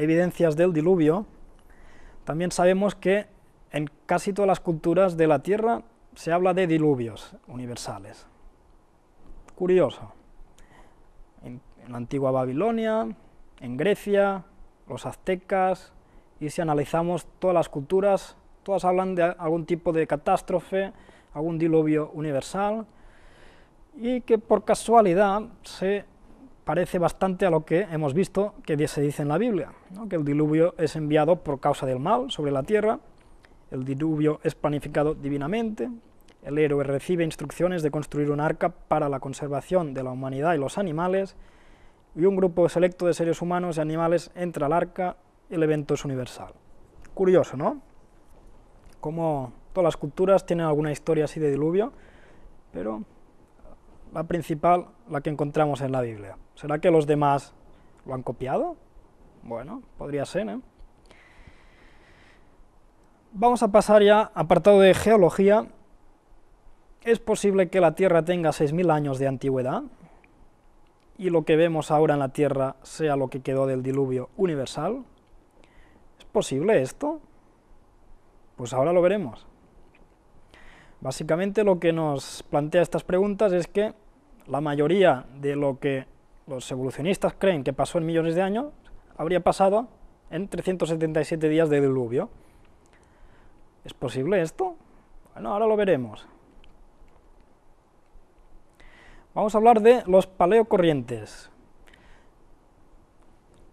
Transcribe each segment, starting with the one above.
evidencias del diluvio, también sabemos que en casi todas las culturas de la Tierra se habla de diluvios universales. Curioso. En la antigua Babilonia, en Grecia, los aztecas, y si analizamos todas las culturas, todas hablan de algún tipo de catástrofe, algún diluvio universal, y que por casualidad se parece bastante a lo que hemos visto que se dice en la Biblia, ¿no? Que el diluvio es enviado por causa del mal sobre la tierra, el diluvio es planificado divinamente, el héroe recibe instrucciones de construir un arca para la conservación de la humanidad y los animales, y un grupo selecto de seres humanos y animales entra al arca, y el evento es universal. Curioso, ¿no? Como todas las culturas tienen alguna historia así de diluvio, pero la principal, la que encontramos en la Biblia. ¿Será que los demás lo han copiado? Bueno, podría ser, ¿eh? Vamos a pasar ya a apartado de geología. ¿Es posible que la Tierra tenga 6.000 años de antigüedad y lo que vemos ahora en la Tierra sea lo que quedó del diluvio universal? ¿Es posible esto? Pues ahora lo veremos. Básicamente lo que nos plantea estas preguntas es que la mayoría de lo que los evolucionistas creen que pasó en millones de años habría pasado en 377 días de diluvio. ¿Es posible esto? Bueno, ahora lo veremos. Vamos a hablar de los paleocorrientes.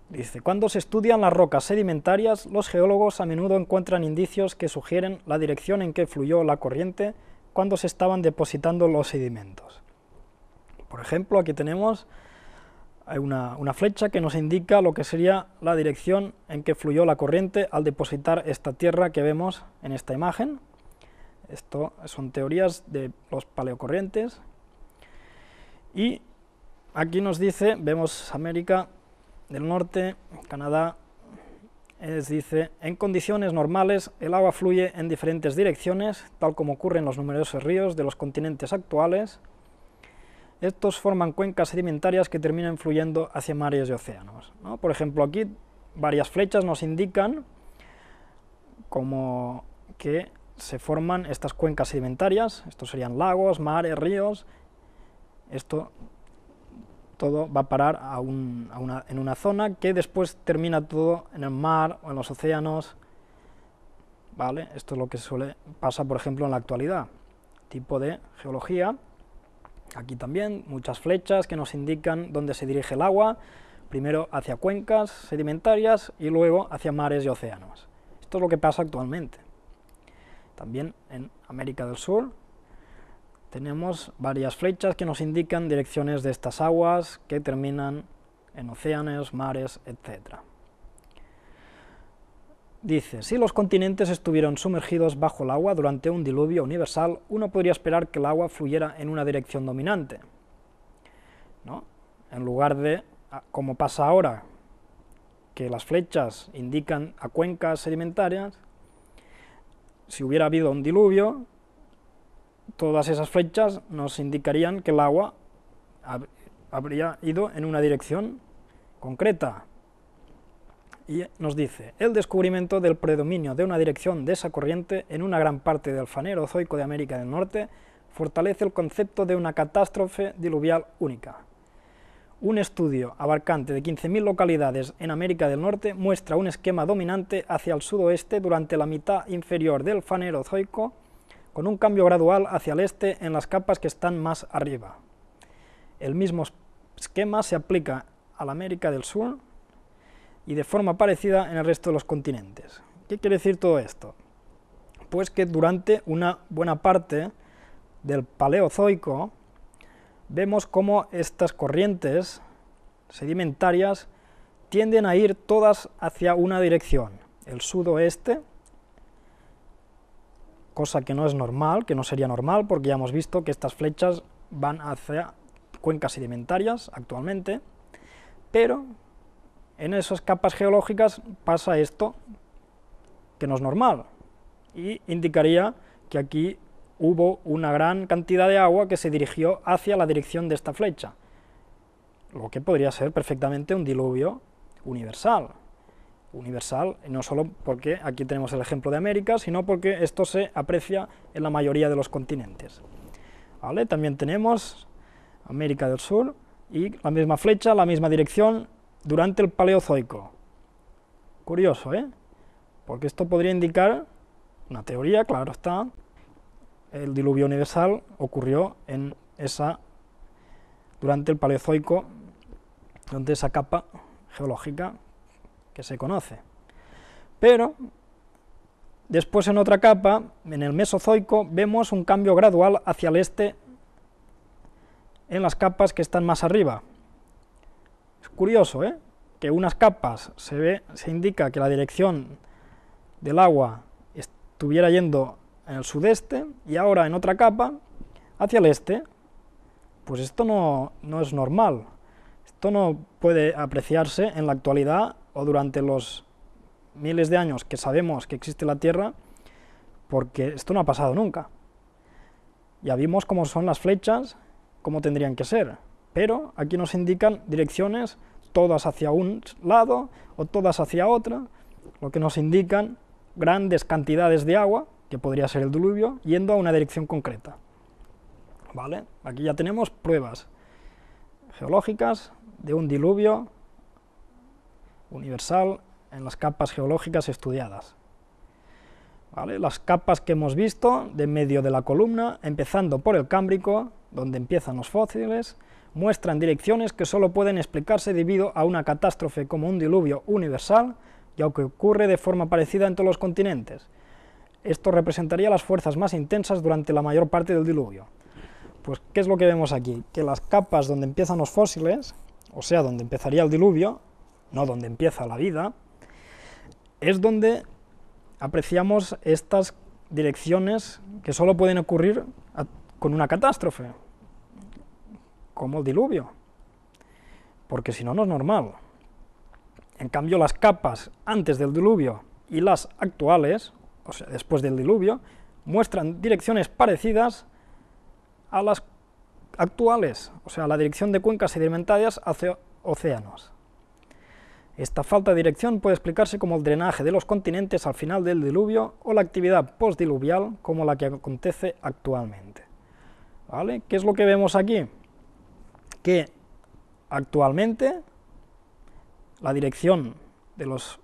Dice, cuando se estudian las rocas sedimentarias, los geólogos a menudo encuentran indicios que sugieren la dirección en que fluyó la corriente cuando se estaban depositando los sedimentos. Por ejemplo, aquí tenemos una flecha que nos indica lo que sería la dirección en que fluyó la corriente al depositar esta tierra que vemos en esta imagen. Esto son teorías de los paleocorrientes. Y aquí nos dice, vemos América del Norte, Canadá, dice, en condiciones normales el agua fluye en diferentes direcciones, tal como ocurre en los numerosos ríos de los continentes actuales. Estos forman cuencas sedimentarias que terminan fluyendo hacia mares y océanos, ¿no? Por ejemplo, aquí varias flechas nos indican como que se forman estas cuencas sedimentarias, estos serían lagos, mares, ríos. Esto todo va a parar en una zona que después termina todo en el mar o en los océanos, ¿vale? Esto es lo que pasa, por ejemplo, en la actualidad. Tipo de geología. Aquí también muchas flechas que nos indican dónde se dirige el agua, primero hacia cuencas sedimentarias y luego hacia mares y océanos. Esto es lo que pasa actualmente. También en América del Sur tenemos varias flechas que nos indican direcciones de estas aguas que terminan en océanos, mares, etc. Dice, si los continentes estuvieron sumergidos bajo el agua durante un diluvio universal, uno podría esperar que el agua fluyera en una dirección dominante, ¿no? En lugar de, como pasa ahora, que las flechas indican a cuencas sedimentarias, si hubiera habido un diluvio, todas esas flechas nos indicarían que el agua habría ido en una dirección concreta. Y nos dice, el descubrimiento del predominio de una dirección de esa corriente en una gran parte del Fanerozoico de América del Norte fortalece el concepto de una catástrofe diluvial única. Un estudio abarcante de 15.000 localidades en América del Norte muestra un esquema dominante hacia el sudoeste durante la mitad inferior del Fanerozoico, con un cambio gradual hacia el este en las capas que están más arriba. El mismo esquema se aplica a la América del Sur y de forma parecida en el resto de los continentes. ¿Qué quiere decir todo esto? Pues que durante una buena parte del Paleozoico vemos cómo estas corrientes sedimentarias tienden a ir todas hacia una dirección, el sudoeste, cosa que no es normal, que no sería normal, porque ya hemos visto que estas flechas van hacia cuencas sedimentarias actualmente, pero en esas capas geológicas pasa esto, que no es normal, y indicaría que aquí hubo una gran cantidad de agua que se dirigió hacia la dirección de esta flecha, lo que podría ser perfectamente un diluvio universal. universal, y no solo porque aquí tenemos el ejemplo de América, sino porque esto se aprecia en la mayoría de los continentes. ¿Vale? También tenemos América del Sur, y la misma flecha, la misma dirección, durante el Paleozoico. Curioso, ¿eh? Porque esto podría indicar una teoría, claro está, el diluvio universal ocurrió durante el Paleozoico, donde esa capa geológica que se conoce. Pero después en otra capa, en el Mesozoico, vemos un cambio gradual hacia el este en las capas que están más arriba. Es curioso, ¿eh? Que unas capas se indica que la dirección del agua estuviera yendo en el sudeste, y ahora en otra capa hacia el este. Pues esto no es normal. Esto no puede apreciarse en la actualidad o durante los miles de años que sabemos que existe la Tierra, porque esto no ha pasado nunca. Ya vimos cómo son las flechas, cómo tendrían que ser, pero aquí nos indican direcciones todas hacia un lado o todas hacia otro, lo que nos indican grandes cantidades de agua, que podría ser el diluvio, yendo a una dirección concreta. ¿Vale? Aquí ya tenemos pruebas geológicas de un diluvio universal en las capas geológicas estudiadas. ¿Vale? Las capas que hemos visto de medio de la columna, empezando por el Cámbrico, donde empiezan los fósiles, muestran direcciones que solo pueden explicarse debido a una catástrofe como un diluvio universal, ya que ocurre de forma parecida en todos los continentes. Esto representaría las fuerzas más intensas durante la mayor parte del diluvio. Pues, ¿qué es lo que vemos aquí? Que las capas donde empiezan los fósiles, o sea, donde empezaría el diluvio, no donde empieza la vida, es donde apreciamos estas direcciones que solo pueden ocurrir con una catástrofe, como el diluvio, porque si no, no es normal. En cambio, las capas antes del diluvio y las actuales, o sea, después del diluvio, muestran direcciones parecidas a las actuales, o sea, la dirección de cuencas sedimentarias hacia océanos. Esta falta de dirección puede explicarse como el drenaje de los continentes al final del diluvio o la actividad postdiluvial como la que acontece actualmente. ¿Vale? ¿Qué es lo que vemos aquí? Que actualmente la dirección de los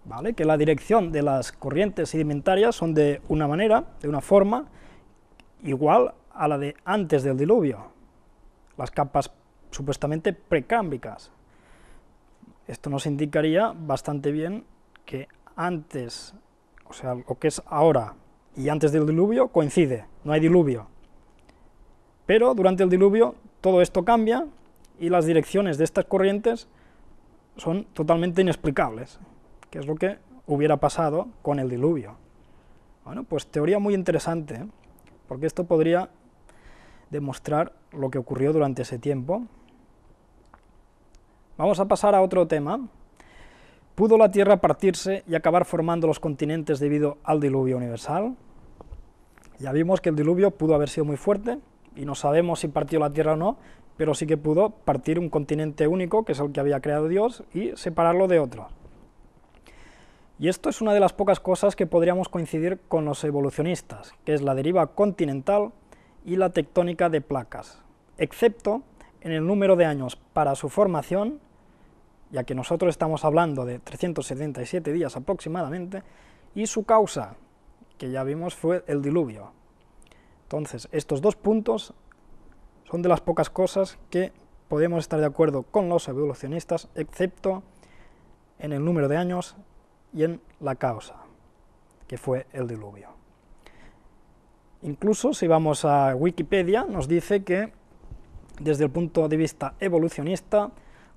¿vale? Que la dirección de las corrientes sedimentarias son de una manera, de una forma, igual a la de antes del diluvio, las capas supuestamente precámbricas. Esto nos indicaría bastante bien que antes, o sea, lo que es ahora y antes del diluvio coincide, no hay diluvio. Pero durante el diluvio todo esto cambia y las direcciones de estas corrientes son totalmente inexplicables, que es lo que hubiera pasado con el diluvio. Bueno, pues teoría muy interesante, ¿eh? Porque esto podría demostrar lo que ocurrió durante ese tiempo. Vamos a pasar a otro tema. ¿Pudo la Tierra partirse y acabar formando los continentes debido al diluvio universal? Ya vimos que el diluvio pudo haber sido muy fuerte, y no sabemos si partió la Tierra o no, pero sí que pudo partir un continente único, que es el que había creado Dios, y separarlo de otro. Y esto es una de las pocas cosas que podríamos coincidir con los evolucionistas, que es la deriva continental y la tectónica de placas, excepto en el número de años para su formación, ya que nosotros estamos hablando de 377 días aproximadamente, y su causa, que ya vimos fue el diluvio. Entonces, estos dos puntos son de las pocas cosas que podemos estar de acuerdo con los evolucionistas, excepto en el número de años y en la causa, que fue el diluvio. Incluso si vamos a Wikipedia, nos dice que desde el punto de vista evolucionista,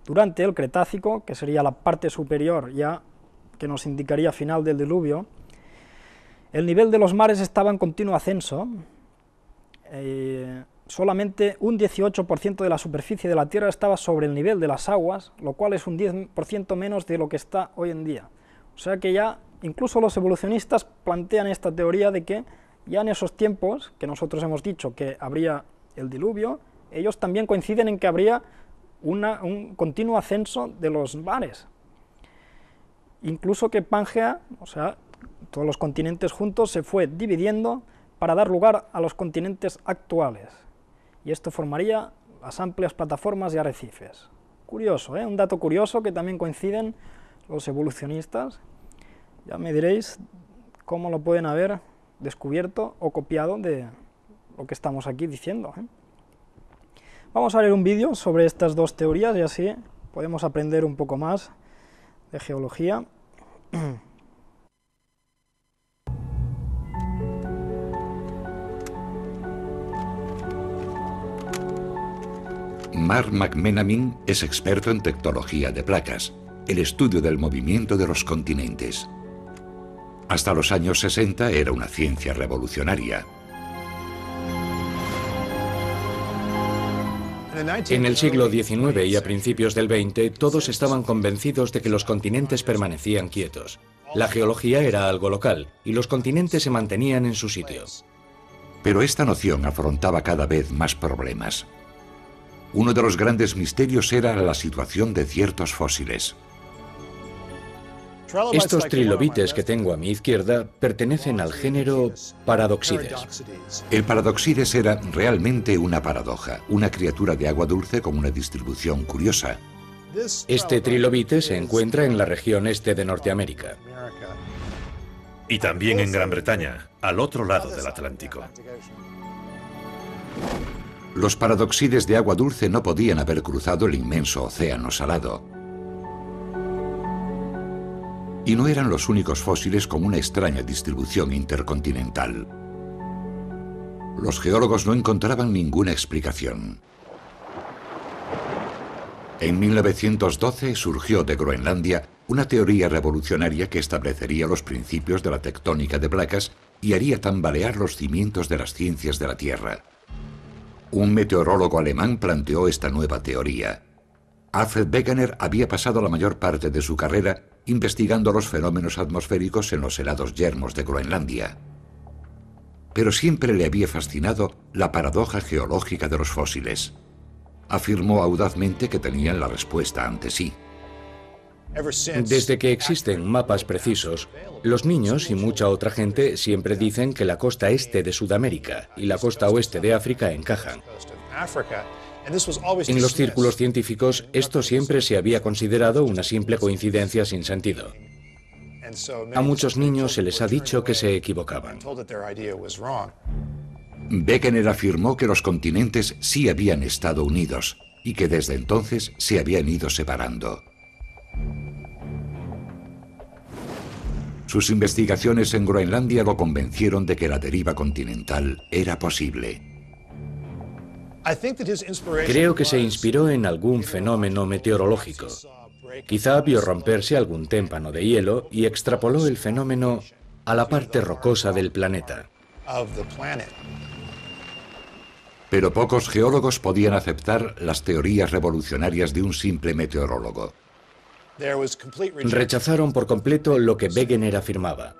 durante el Cretácico, que sería la parte superior ya que nos indicaría final del diluvio, el nivel de los mares estaba en continuo ascenso. Solamente un 18% de la superficie de la Tierra estaba sobre el nivel de las aguas, lo cual es un 10% menos de lo que está hoy en día. O sea que ya incluso los evolucionistas plantean esta teoría de que Ya en esos tiempos, que nosotros hemos dicho que habría el diluvio, ellos también coinciden en que habría un continuo ascenso de los mares. Incluso que Pangea, o sea, todos los continentes juntos, se fue dividiendo para dar lugar a los continentes actuales. Y esto formaría las amplias plataformas de arrecifes. Curioso, ¿eh? Un dato curioso que también coinciden los evolucionistas. Ya me diréis cómo lo pueden haber descubierto o copiado de lo que estamos aquí diciendo, ¿eh? Vamos a ver un vídeo sobre estas dos teorías y así podemos aprender un poco más de geología. Mark McMenamin es experto en tectología de placas, el estudio del movimiento de los continentes. Hasta los años 60 era una ciencia revolucionaria. En el siglo XIX y a principios del XX, todos estaban convencidos de que los continentes permanecían quietos. La geología era algo local y los continentes se mantenían en su sitio. Pero esta noción afrontaba cada vez más problemas. Uno de los grandes misterios era la situación de ciertos fósiles. Estos trilobites que tengo a mi izquierda pertenecen al género Paradoxides. El Paradoxides era realmente una paradoja, una criatura de agua dulce con una distribución curiosa. Este trilobite se encuentra en la región este de Norteamérica. Y también en Gran Bretaña, al otro lado del Atlántico. Los paradoxides de agua dulce no podían haber cruzado el inmenso océano salado. Y no eran los únicos fósiles con una extraña distribución intercontinental. Los geólogos no encontraban ninguna explicación. En 1912 surgió de Groenlandia una teoría revolucionaria que establecería los principios de la tectónica de placas y haría tambalear los cimientos de las ciencias de la Tierra. Un meteorólogo alemán planteó esta nueva teoría. Alfred Wegener había pasado la mayor parte de su carrera investigando los fenómenos atmosféricos en los helados yermos de Groenlandia. Pero siempre le había fascinado la paradoja geológica de los fósiles. Afirmó audazmente que tenían la respuesta ante sí. Desde que existen mapas precisos, los niños y mucha otra gente siempre dicen que la costa este de Sudamérica y la costa oeste de África encajan. En los círculos científicos, esto siempre se había considerado una simple coincidencia sin sentido. A muchos niños se les ha dicho que se equivocaban. Wegener afirmó que los continentes sí habían estado unidos y que desde entonces se habían ido separando. Sus investigaciones en Groenlandia lo convencieron de que la deriva continental era posible. Creo que se inspiró en algún fenómeno meteorológico. Quizá vio romperse algún témpano de hielo y extrapoló el fenómeno a la parte rocosa del planeta. Pero pocos geólogos podían aceptar las teorías revolucionarias de un simple meteorólogo. Rechazaron por completo lo que Wegener afirmaba.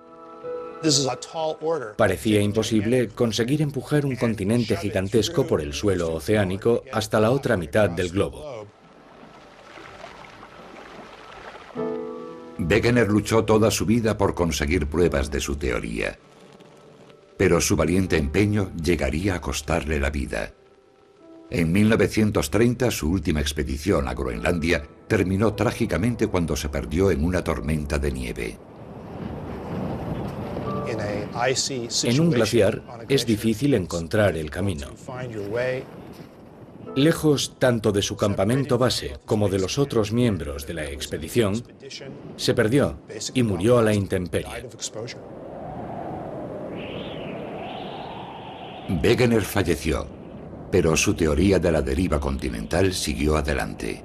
Parecía imposible conseguir empujar un continente gigantesco por el suelo oceánico hasta la otra mitad del globo. Wegener luchó toda su vida por conseguir pruebas de su teoría. Pero su valiente empeño llegaría a costarle la vida. En 1930, su última expedición a Groenlandia terminó trágicamente cuando se perdió en una tormenta de nieve. En un glaciar es difícil encontrar el camino. Lejos tanto de su campamento base como de los otros miembros de la expedición, se perdió y murió a la intemperie. Wegener falleció, pero su teoría de la deriva continental siguió adelante.